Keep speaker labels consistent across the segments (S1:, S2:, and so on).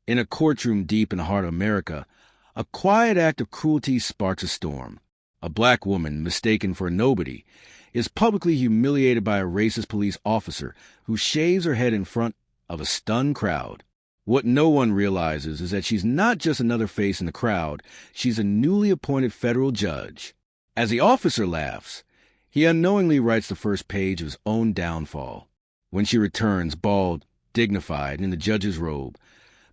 S1: In a courtroom deep in the heart of America, a quiet act of cruelty sparks a storm. A black woman, mistaken for a nobody, is publicly humiliated by a racist police officer who shaves her head in front of a stunned crowd. What no one realizes is that she's not just another face in the crowd, she's a newly appointed federal judge. As the officer laughs, he unknowingly writes the first page of his own downfall. When she returns, bald, dignified, in the judge's robe,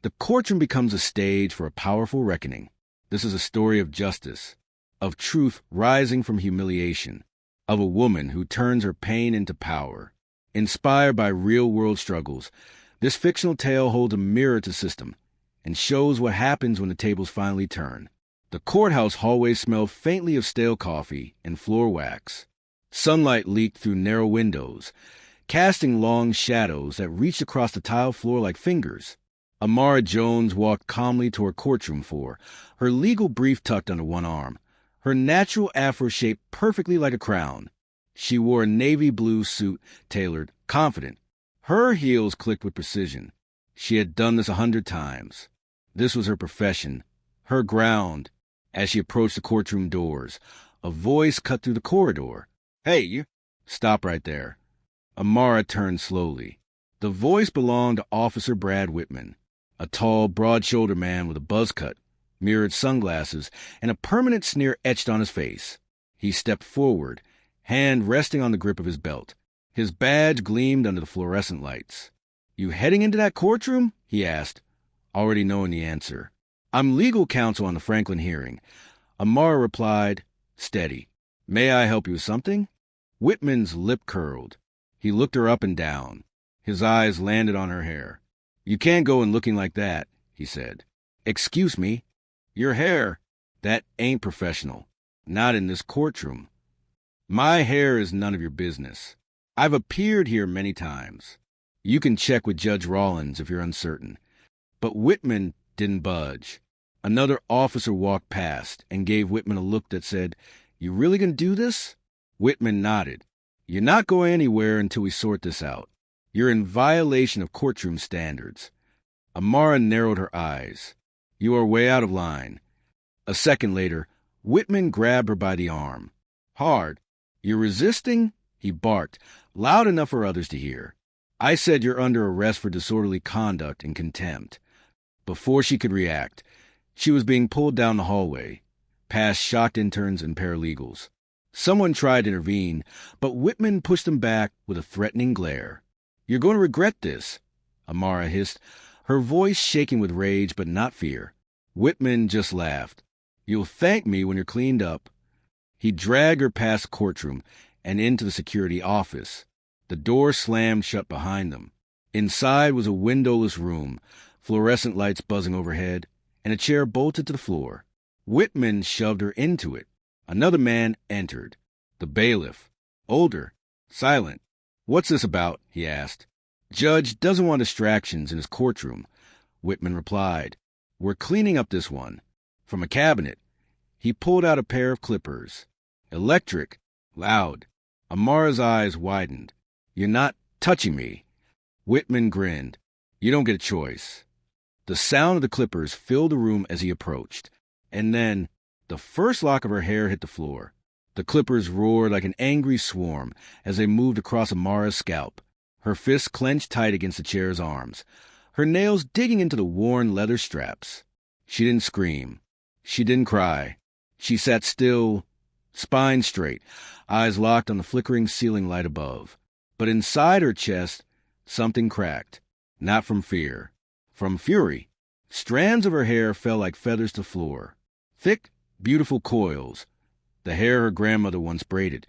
S1: the courtroom becomes a stage for a powerful reckoning. This is a story of justice, of truth rising from humiliation, of a woman who turns her pain into power. Inspired by real-world struggles, this fictional tale holds a mirror to system and shows what happens when the tables finally turn. The courthouse hallways smelled faintly of stale coffee and floor wax. Sunlight leaked through narrow windows, casting long shadows that reached across the tile floor like fingers. Amara Jones walked calmly toward courtroom 4, her legal brief tucked under one arm, her natural afro shaped perfectly like a crown. She wore a navy blue suit, tailored, confident. Her heels clicked with precision. She had done this 100 times. This was her profession, her ground. As she approached the courtroom doors, a voice cut through the corridor. "Hey, you!" "Stop right there." Amara turned slowly. The voice belonged to Officer Brad Whitman, a tall, broad-shouldered man with a buzz cut, mirrored sunglasses, and a permanent sneer etched on his face. He stepped forward, hand resting on the grip of his belt. His badge gleamed under the fluorescent lights. "You heading into that courtroom?" he asked, already knowing the answer. "I'm legal counsel on the Franklin hearing." Amara replied, steady. "May I help you with something?" Whitman's lip curled. He looked her up and down. His eyes landed on her hair. "You can't go in looking like that," he said. "Excuse me. Your hair. That ain't professional. Not in this courtroom." "My hair is none of your business. I've appeared here many times. You can check with Judge Rawlins if you're uncertain." But Whitman didn't budge. Another officer walked past and gave Whitman a look that said, "You really gonna do this?" Whitman nodded. "You're not going anywhere until we sort this out. You're in violation of courtroom standards." Amara narrowed her eyes. "You are way out of line." A second later, Whitman grabbed her by the arm. Hard. "You're resisting?" he barked, loud enough for others to hear. "I said you're under arrest for disorderly conduct and contempt." Before she could react, she was being pulled down the hallway, past shocked interns and paralegals. Someone tried to intervene, but Whitman pushed them back with a threatening glare. "You're going to regret this," Amara hissed, her voice shaking with rage but not fear. Whitman just laughed. "You'll thank me when you're cleaned up." He dragged her past the courtroom and into the security office. The door slammed shut behind them. Inside was a windowless room, fluorescent lights buzzing overhead, and a chair bolted to the floor. Whitman shoved her into it. Another man entered. The bailiff. Older. Silent. "What's this about?" he asked. "Judge doesn't want distractions in his courtroom," Whitman replied. "We're cleaning up this one." From a cabinet, he pulled out a pair of clippers. Electric. Loud. Amara's eyes widened. "You're not touching me." Whitman grinned. "You don't get a choice." The sound of the clippers filled the room as he approached, and then the first lock of her hair hit the floor. The clippers roared like an angry swarm as they moved across Amara's scalp, her fists clenched tight against the chair's arms, her nails digging into the worn leather straps. She didn't scream. She didn't cry. She sat still, spine straight, eyes locked on the flickering ceiling light above. But inside her chest, something cracked. Not from fear. From fury. Strands of her hair fell like feathers to the floor. Thick, beautiful coils. The hair her grandmother once braided.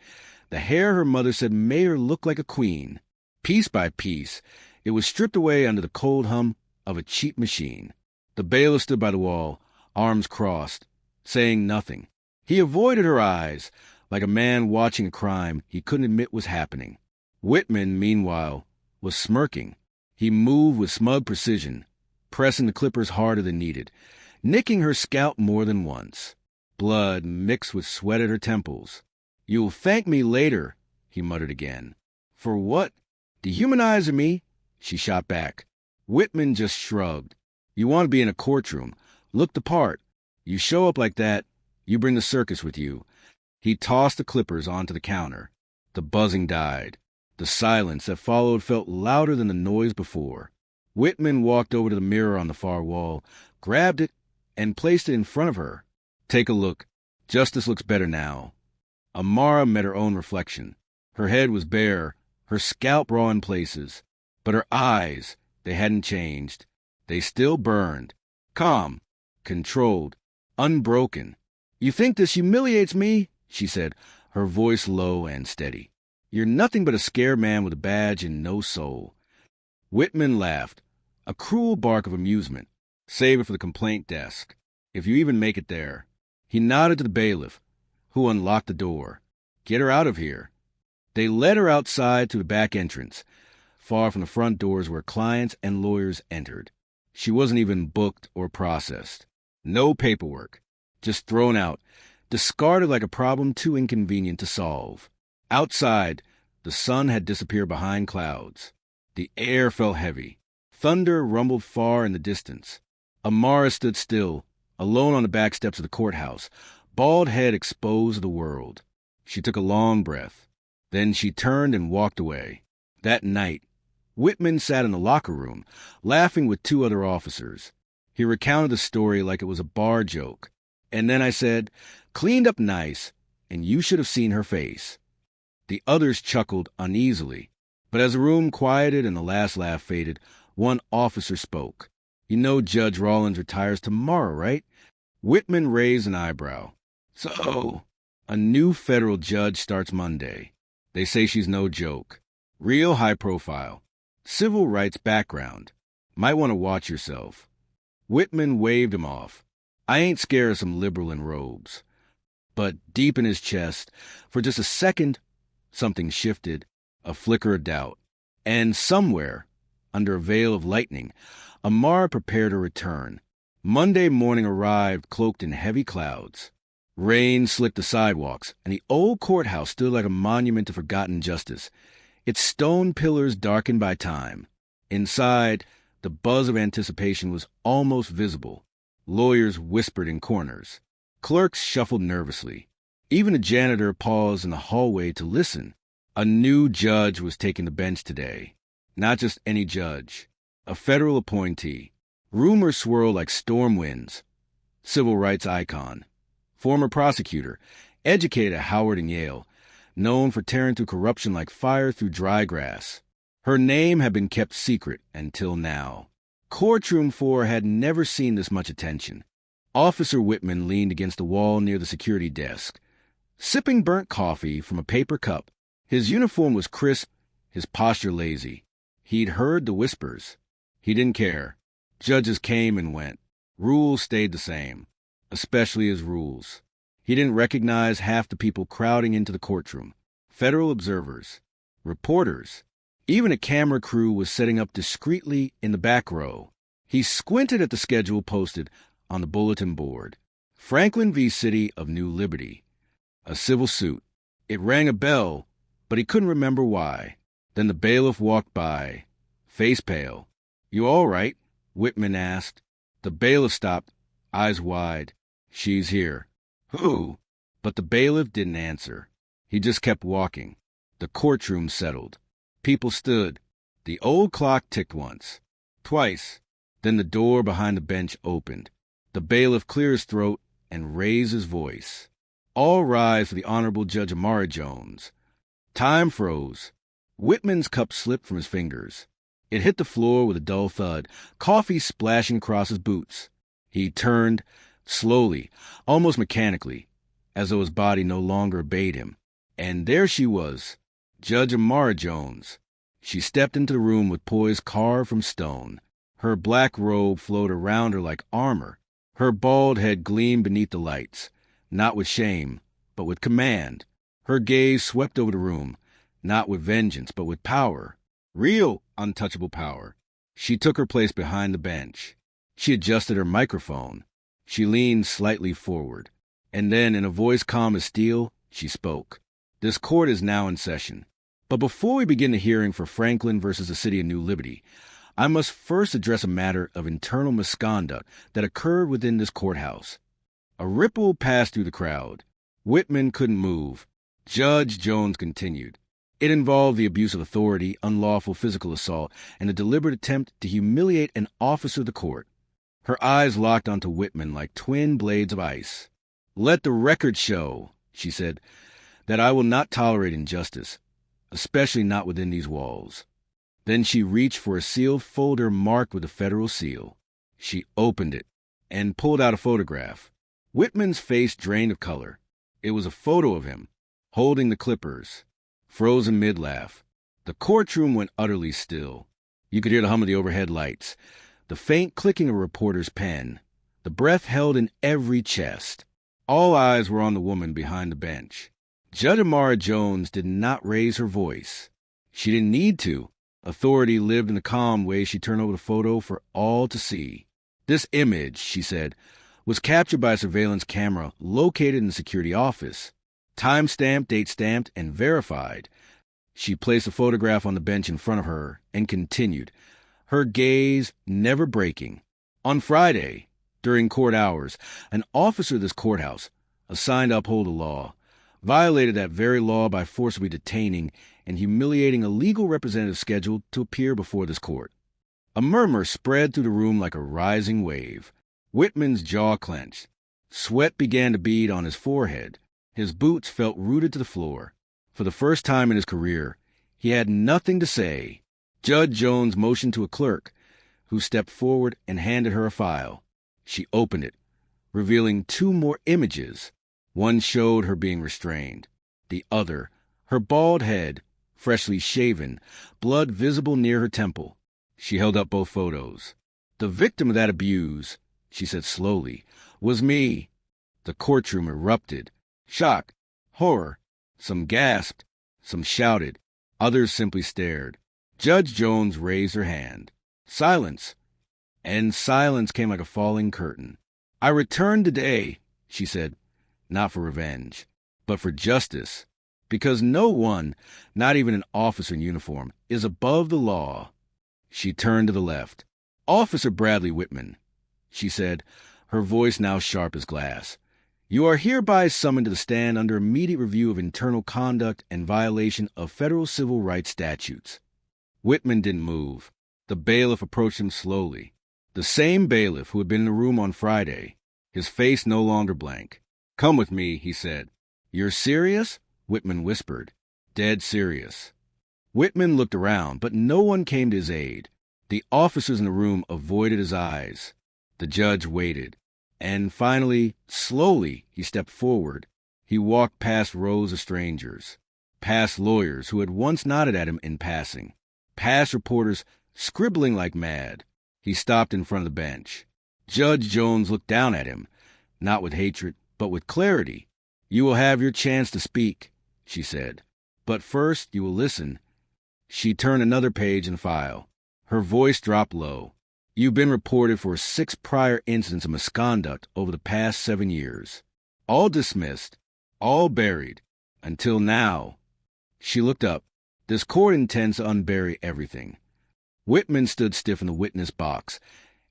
S1: The hair her mother said made her look like a queen. Piece by piece, it was stripped away under the cold hum of a cheap machine. The bailiff stood by the wall, arms crossed, saying nothing. He avoided her eyes, like a man watching a crime he couldn't admit was happening. Whitman, meanwhile, was smirking. He moved with smug precision, pressing the clippers harder than needed, nicking her scalp more than once. Blood mixed with sweat at her temples. "You'll thank me later," he muttered again. "For what? Dehumanizing me?" she shot back. Whitman just shrugged. You want to be in a courtroom. Look the part. You show up like that, you bring the circus with you. He tossed the clippers onto the counter. The buzzing died. The silence that followed felt louder than the noise before. Whitman walked over to the mirror on the far wall, grabbed it, and placed it in front of her. Take a look. Justice looks better now. Amara met her own reflection. Her head was bare, her scalp raw in places. But her eyes, they hadn't changed. They still burned. Calm, controlled, unbroken. You think this humiliates me? She said, her voice low and steady. You're nothing but a scared man with a badge and no soul. Whitman laughed, a cruel bark of amusement. Save it for the complaint desk, if you even make it there. He nodded to the bailiff, who unlocked the door. Get her out of here. They led her outside to the back entrance, far from the front doors where clients and lawyers entered. She wasn't even booked or processed. No paperwork. Just thrown out, discarded like a problem too inconvenient to solve. Outside, the sun had disappeared behind clouds. The air felt heavy. Thunder rumbled far in the distance. Amara stood still, alone on the back steps of the courthouse, bald head exposed to the world. She took a long breath. Then she turned and walked away. That night, Whitman sat in the locker room, laughing with two other officers. He recounted the story like it was a bar joke. And then I said, cleaned up nice, and you should have seen her face. The others chuckled uneasily, but as the room quieted and the last laugh faded, one officer spoke. You know Judge Rawlins retires tomorrow, right? Whitman raised an eyebrow. So, a new federal judge starts Monday. They say she's no joke. Real high profile. Civil rights background. Might want to watch yourself. Whitman waved him off. I ain't scared of some liberal in robes. But deep in his chest, for just a second, something shifted, a flicker of doubt. And somewhere, under a veil of lightning, Amara prepared her return. Monday morning arrived cloaked in heavy clouds. Rain slicked the sidewalks, and the old courthouse stood like a monument to forgotten justice, its stone pillars darkened by time. Inside, the buzz of anticipation was almost visible. Lawyers whispered in corners. Clerks shuffled nervously. Even a janitor paused in the hallway to listen. A new judge was taking the bench today. Not just any judge. A federal appointee. Rumors swirled like storm winds. Civil rights icon. Former prosecutor. Educated at Howard and Yale. Known for tearing through corruption like fire through dry grass. Her name had been kept secret until now. Courtroom 4 had never seen this much attention. Officer Whitman leaned against the wall near the security desk, sipping burnt coffee from a paper cup. His uniform was crisp, his posture lazy. He'd heard the whispers. He didn't care. Judges came and went. Rules stayed the same, especially his rules. He didn't recognize half the people crowding into the courtroom. Federal observers, reporters. Even a camera crew was setting up discreetly in the back row. He squinted at the schedule posted on the bulletin board. Franklin v. City of New Liberty. A civil suit. It rang a bell, but he couldn't remember why. Then the bailiff walked by, face pale. You all right? Whitman asked. The bailiff stopped, eyes wide. She's here. Who? But the bailiff didn't answer. He just kept walking. The courtroom settled. People stood. The old clock ticked once, twice. Then the door behind the bench opened. The bailiff cleared his throat and raised his voice. All rise for the Honorable Judge Amara Jones. Time froze. Whitman's cup slipped from his fingers. It hit the floor with a dull thud, coffee splashing across his boots. He turned, slowly, almost mechanically, as though his body no longer obeyed him. And there she was, Judge Amara Jones. She stepped into the room with poise carved from stone. Her black robe flowed around her like armor. Her bald head gleamed beneath the lights, not with shame, but with command. Her gaze swept over the room, not with vengeance, but with power. Real, untouchable power. She took her place behind the bench. She adjusted her microphone. She leaned slightly forward. And then, in a voice calm as steel, she spoke. This court is now in session. But before we begin the hearing for Franklin versus the City of New Liberty, I must first address a matter of internal misconduct that occurred within this courthouse. A ripple passed through the crowd. Whitman couldn't move. Judge Jones continued. It involved the abuse of authority, unlawful physical assault, and a deliberate attempt to humiliate an officer of the court. Her eyes locked onto Whitman like twin blades of ice. "Let the record show," she said, "that I will not tolerate injustice, especially not within these walls." Then she reached for a sealed folder marked with the federal seal. She opened it and pulled out a photograph. Whitman's face drained of color. It was a photo of him, holding the clippers, frozen mid-laugh. The courtroom went utterly still. You could hear the hum of the overhead lights, the faint clicking of a reporter's pen, the breath held in every chest. All eyes were on the woman behind the bench. Judge Amara Jones did not raise her voice. She didn't need to. Authority lived in the calm way she turned over the photo for all to see. "This image," she said, "was captured by a surveillance camera located in the security office. Time-stamped, date-stamped, and verified." She placed the photograph on the bench in front of her and continued, her gaze never breaking. "On Friday, during court hours, an officer of this courthouse, assigned to uphold the law, violated that very law by forcibly detaining and humiliating a legal representative scheduled to appear before this court." A murmur spread through the room like a rising wave. Whitman's jaw clenched. Sweat began to bead on his forehead. His boots felt rooted to the floor. For the first time in his career, he had nothing to say. Judge Jones motioned to a clerk, who stepped forward and handed her a file. She opened it, revealing two more images. One showed her being restrained. The other, her bald head, freshly shaven, blood visible near her temple. She held up both photos. "The victim of that abuse," she said slowly, "was me." The courtroom erupted. Shock, horror. Some gasped, some shouted. Others simply stared. Judge Jones raised her hand. "Silence." And silence came like a falling curtain. "I returned today," she said, "not for revenge, but for justice. Because no one, not even an officer in uniform, is above the law." She turned to the left. "Officer Bradley Whitman," she said, her voice now sharp as glass, "you are hereby summoned to the stand under immediate review of internal conduct and violation of federal civil rights statutes." Whitman didn't move. The bailiff approached him slowly. The same bailiff who had been in the room on Friday, his face no longer blank. "Come with me," he said. "You're serious?" Whitman whispered. "Dead serious." Whitman looked around, but no one came to his aid. The officers in the room avoided his eyes. The judge waited. And finally, slowly, he stepped forward. He walked past rows of strangers, past lawyers who had once nodded at him in passing, past reporters scribbling like mad. He stopped in front of the bench. Judge Jones looked down at him, not with hatred, but with clarity. "You will have your chance to speak," she said. "But first you will listen." She turned another page in the file. Her voice dropped low. "You've been reported for 6 prior incidents of misconduct over the past 7 years. All dismissed, all buried, until now." She looked up. "This court intends to unbury everything." Whitman stood stiff in the witness box,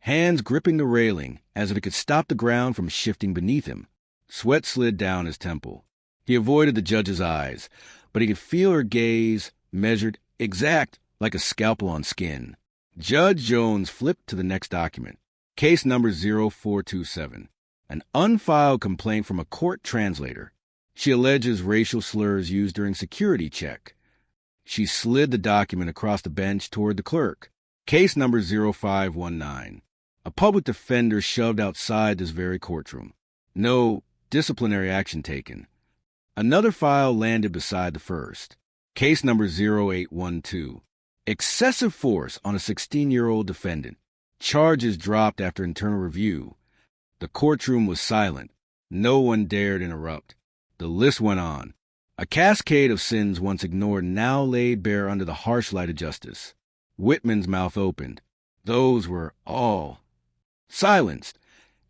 S1: hands gripping the railing as if it could stop the ground from shifting beneath him. Sweat slid down his temple. He avoided the judge's eyes, but he could feel her gaze, measured, exact, like a scalpel on skin. Judge Jones flipped to the next document. Case number 0427. An unfiled complaint from a court translator. She alleges racial slurs used during security check. She slid the document across the bench toward the clerk. Case number 0519. A public defender shoved outside this very courtroom. No disciplinary action taken. Another file landed beside the first. Case number 0812. Excessive force on a 16-year-old defendant. Charges dropped after internal review. The courtroom was silent. No one dared interrupt. The list went on. A cascade of sins once ignored now laid bare under the harsh light of justice. Whitman's mouth opened. Those were all. Silenced.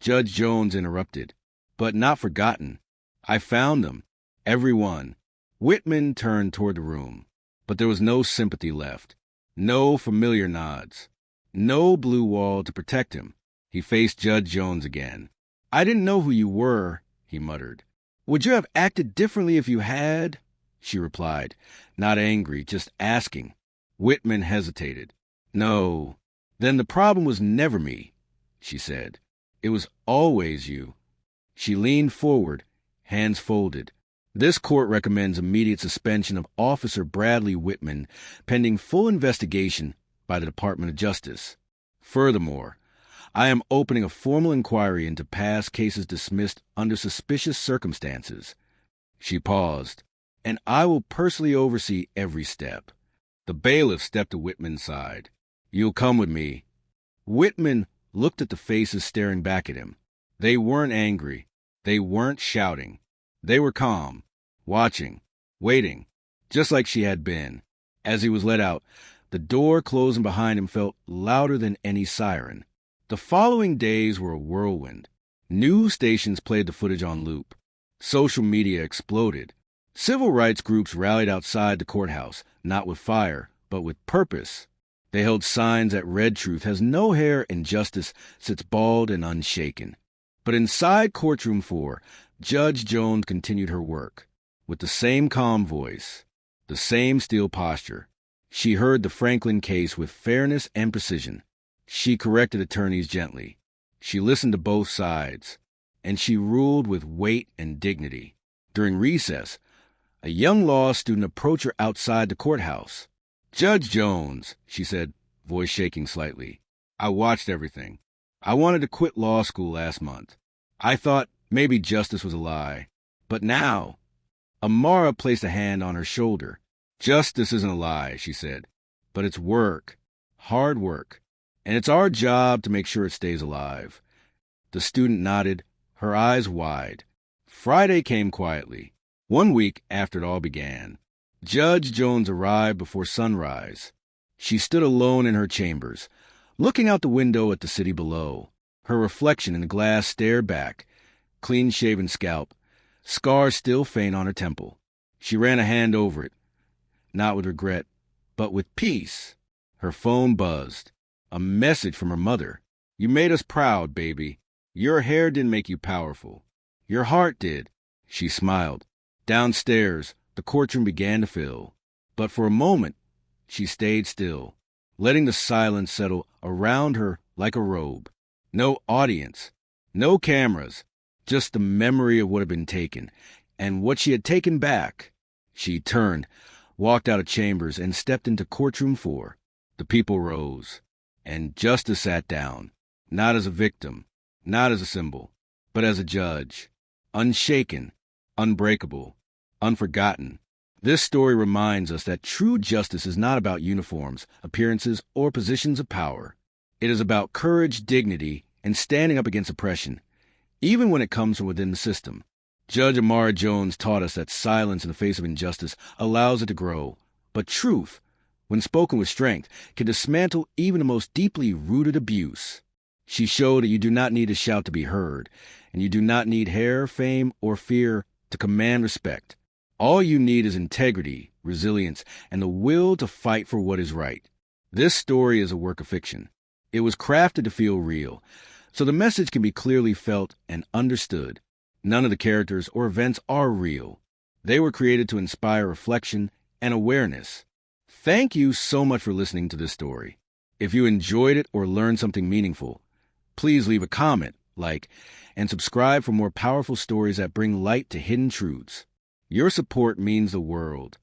S1: Judge Jones interrupted. But not forgotten. I found them. Every one. Whitman turned toward the room. But there was no sympathy left. No familiar nods. No blue wall to protect him. He faced Judge Jones again. "I didn't know who you were," he muttered. "Would you have acted differently if you had?" She replied, not angry, just asking. Whitman hesitated. "No. Then the problem was never me," she said. "It was always you." She leaned forward, hands folded. "This court recommends immediate suspension of Officer Bradley Whitman pending full investigation by the Department of Justice. Furthermore, I am opening a formal inquiry into past cases dismissed under suspicious circumstances." She paused. "And I will personally oversee every step." The bailiff stepped to Whitman's side. "You'll come with me." Whitman looked at the faces staring back at him. They weren't angry. They weren't shouting. They were calm, watching, waiting, just like she had been. As he was let out, the door closing behind him felt louder than any siren. The following days were a whirlwind. News stations played the footage on loop. Social media exploded. Civil rights groups rallied outside the courthouse, not with fire, but with purpose. They held signs that read "Truth has no hair and justice sits bald and unshaken." But inside Courtroom 4, Judge Jones continued her work. With the same calm voice, the same steel posture, she heard the Franklin case with fairness and precision. She corrected attorneys gently. She listened to both sides. And she ruled with weight and dignity. During recess, a young law student approached her outside the courthouse. "Judge Jones," she said, voice shaking slightly, "I watched everything. I wanted to quit law school last month. I thought maybe justice was a lie. But now—" Amara placed a hand on her shoulder. "Justice isn't a lie," she said, "but it's work, hard work, and it's our job to make sure it stays alive." The student nodded, her eyes wide. Friday came quietly, 1 week after it all began. Judge Jones arrived before sunrise. She stood alone in her chambers, looking out the window at the city below. Her reflection in the glass stared back, clean-shaven scalp, scars still faint on her temple. She ran a hand over it, not with regret, but with peace. Her phone buzzed. A message from her mother. "You made us proud, baby. Your hair didn't make you powerful. Your heart did." She smiled. Downstairs, the courtroom began to fill. But for a moment, she stayed still, letting the silence settle around her like a robe. No audience, no cameras, just the memory of what had been taken, and what she had taken back. She turned, walked out of chambers, and stepped into Courtroom 4. The people rose, and Justice sat down, not as a victim, not as a symbol, but as a judge, unshaken, unbreakable, unforgotten. This story reminds us that true justice is not about uniforms, appearances, or positions of power. It is about courage, dignity, and standing up against oppression, even when it comes from within the system. Judge Amara Jones taught us that silence in the face of injustice allows it to grow, but truth, when spoken with strength, can dismantle even the most deeply rooted abuse. She showed that you do not need to shout to be heard, and you do not need hair, fame, or fear to command respect. All you need is integrity, resilience, and the will to fight for what is right. This story is a work of fiction. It was crafted to feel real, so the message can be clearly felt and understood. None of the characters or events are real. They were created to inspire reflection and awareness. Thank you so much for listening to this story. If you enjoyed it or learned something meaningful, please leave a comment, like, and subscribe for more powerful stories that bring light to hidden truths. Your support means the world.